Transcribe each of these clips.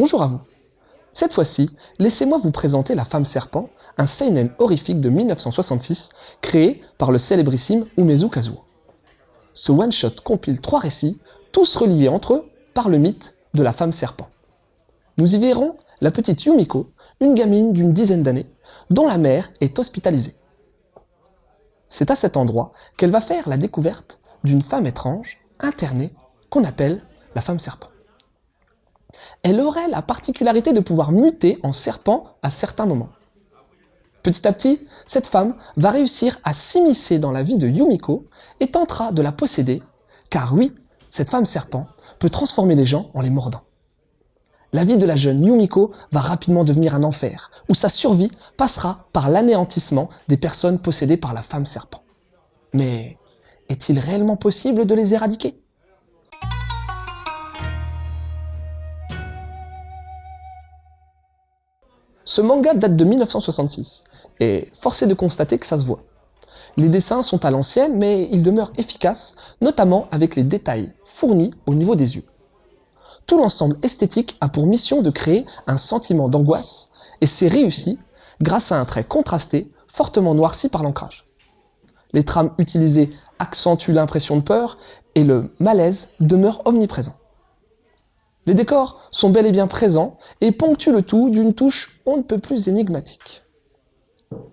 Bonjour à vous. Cette fois-ci, laissez-moi vous présenter La Femme Serpent, un seinen horrifique de 1966 créé par le célébrissime Umezu Kazuo. Ce one-shot compile 3 récits, tous reliés entre eux par le mythe de la femme serpent. Nous y verrons la petite Yumiko, une gamine d'une dizaine d'années, dont la mère est hospitalisée. C'est à cet endroit qu'elle va faire la découverte d'une femme étrange, internée, qu'on appelle la femme serpent. Elle aurait la particularité de pouvoir muter en serpent à certains moments. Petit à petit, cette femme va réussir à s'immiscer dans la vie de Yumiko et tentera de la posséder, car oui, cette femme serpent peut transformer les gens en les mordant. La vie de la jeune Yumiko va rapidement devenir un enfer, où sa survie passera par l'anéantissement des personnes possédées par la femme serpent. Mais est-il réellement possible de les éradiquer ? Ce manga date de 1966, et force est de constater que ça se voit. Les dessins sont à l'ancienne, mais ils demeurent efficaces, notamment avec les détails fournis au niveau des yeux. Tout l'ensemble esthétique a pour mission de créer un sentiment d'angoisse, et c'est réussi grâce à un trait contrasté, fortement noirci par l'ancrage. Les trames utilisées accentuent l'impression de peur, et le malaise demeure omniprésent. Les décors sont bel et bien présents et ponctuent le tout d'une touche on ne peut plus énigmatique.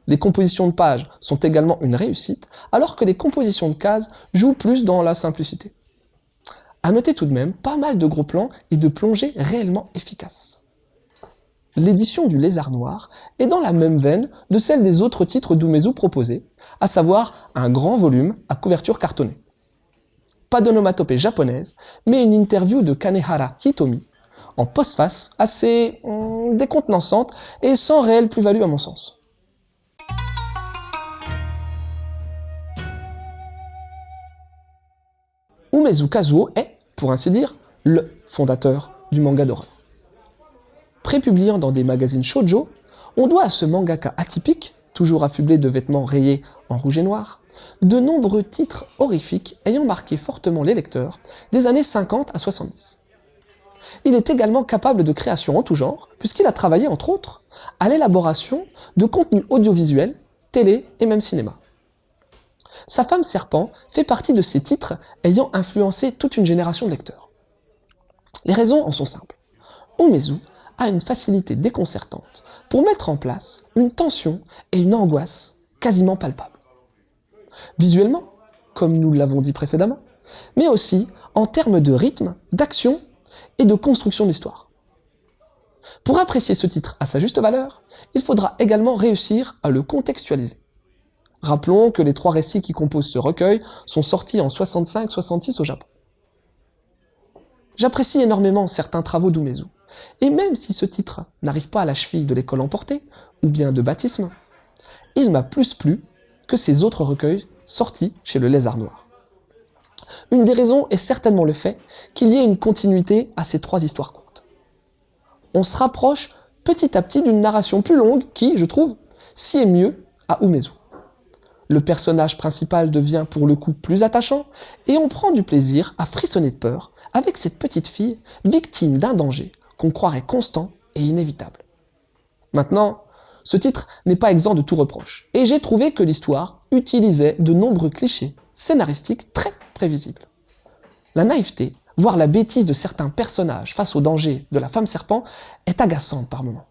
Les compositions de pages sont également une réussite, alors que les compositions de cases jouent plus dans la simplicité. À noter tout de même pas mal de gros plans et de plongées réellement efficaces. L'édition du Lézard Noir est dans la même veine de celle des autres titres d'Umezu proposés, à savoir un grand volume à couverture cartonnée. Pas d'onomatopée japonaise, mais une interview de Kanehara Hitomi, en postface assez décontenançante et sans réelle plus-value à mon sens. Umezu Kazuo est, pour ainsi dire, le fondateur du manga d'horreur. Prépubliant dans des magazines shoujo, on doit à ce mangaka atypique, toujours affublé de vêtements rayés en rouge et noir, de nombreux titres horrifiques ayant marqué fortement les lecteurs des années 50 à 70. Il est également capable de créations en tout genre, puisqu'il a travaillé, entre autres, à l'élaboration de contenus audiovisuels, télé et même cinéma. Sa femme serpent fait partie de ces titres ayant influencé toute une génération de lecteurs. Les raisons en sont simples. Umezu a une facilité déconcertante pour mettre en place une tension et une angoisse quasiment palpables. Visuellement, comme nous l'avons dit précédemment, mais aussi en termes de rythme, d'action et de construction de l'histoire. Pour apprécier ce titre à sa juste valeur, il faudra également réussir à le contextualiser. Rappelons que les 3 récits qui composent ce recueil sont sortis en 65-66 au Japon. J'apprécie énormément certains travaux d'Umezu, et même si ce titre n'arrive pas à la cheville de l'École emportée, ou bien de Baptisme, il m'a plus plu que ces autres recueils sortis chez le Lézard Noir. Une des raisons est certainement le fait qu'il y ait une continuité à ces 3 histoires courtes. On se rapproche petit à petit d'une narration plus longue qui, je trouve, sied mieux à Umezu. Le personnage principal devient pour le coup plus attachant et on prend du plaisir à frissonner de peur avec cette petite fille victime d'un danger qu'on croirait constant et inévitable. Maintenant, ce titre n'est pas exempt de tout reproche, et j'ai trouvé que l'histoire utilisait de nombreux clichés scénaristiques très prévisibles. La naïveté, voire la bêtise de certains personnages face au danger de la femme serpent est agaçante par moments.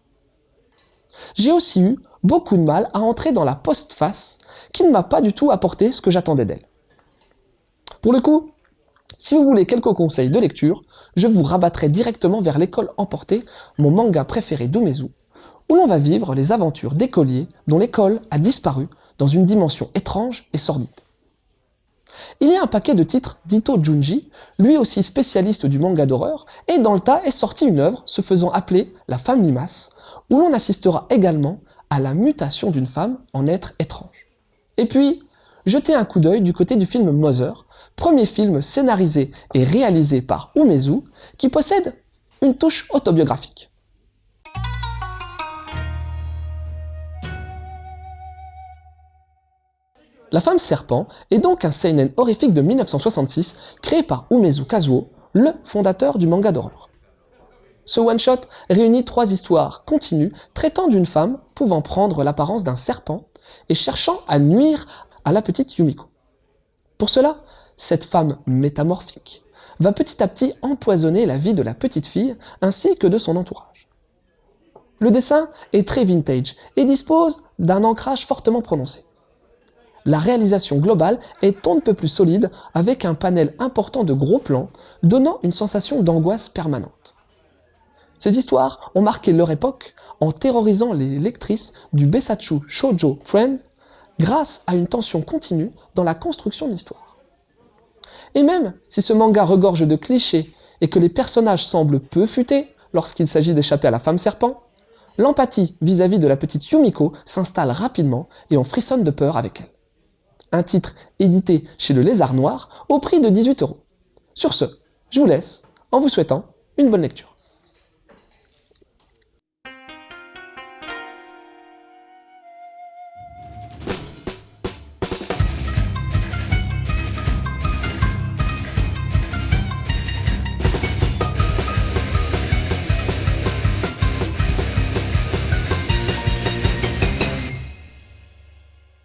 J'ai aussi eu beaucoup de mal à entrer dans la postface qui ne m'a pas du tout apporté ce que j'attendais d'elle. Pour le coup, si vous voulez quelques conseils de lecture, je vous rabattrai directement vers l'École emportée, mon manga préféré d'Umezu, où l'on va vivre les aventures d'écoliers dont l'école a disparu dans une dimension étrange et sordide. Il y a un paquet de titres d'Ito Junji, lui aussi spécialiste du manga d'horreur, et dans le tas est sortie une œuvre se faisant appeler La Femme Limace, où l'on assistera également à la mutation d'une femme en être étrange. Et puis, jetez un coup d'œil du côté du film Mother, premier film scénarisé et réalisé par Umezu, qui possède une touche autobiographique. La Femme Serpent est donc un seinen horrifique de 1966 créé par Umezu Kazuo, le fondateur du manga d'horreur. Ce one-shot réunit 3 histoires continues traitant d'une femme pouvant prendre l'apparence d'un serpent et cherchant à nuire à la petite Yumiko. Pour cela, cette femme métamorphique va petit à petit empoisonner la vie de la petite fille ainsi que de son entourage. Le dessin est très vintage et dispose d'un ancrage fortement prononcé. La réalisation globale est on ne peut plus solide avec un panel important de gros plans donnant une sensation d'angoisse permanente. Ces histoires ont marqué leur époque en terrorisant les lectrices du Besatsu Shoujo Friends grâce à une tension continue dans la construction de l'histoire. Et même si ce manga regorge de clichés et que les personnages semblent peu futés lorsqu'il s'agit d'échapper à la femme serpent, l'empathie vis-à-vis de la petite Yumiko s'installe rapidement et on frissonne de peur avec elle. Un titre édité chez le Lézard Noir au prix de 18 €. Sur ce, je vous laisse en vous souhaitant une bonne lecture.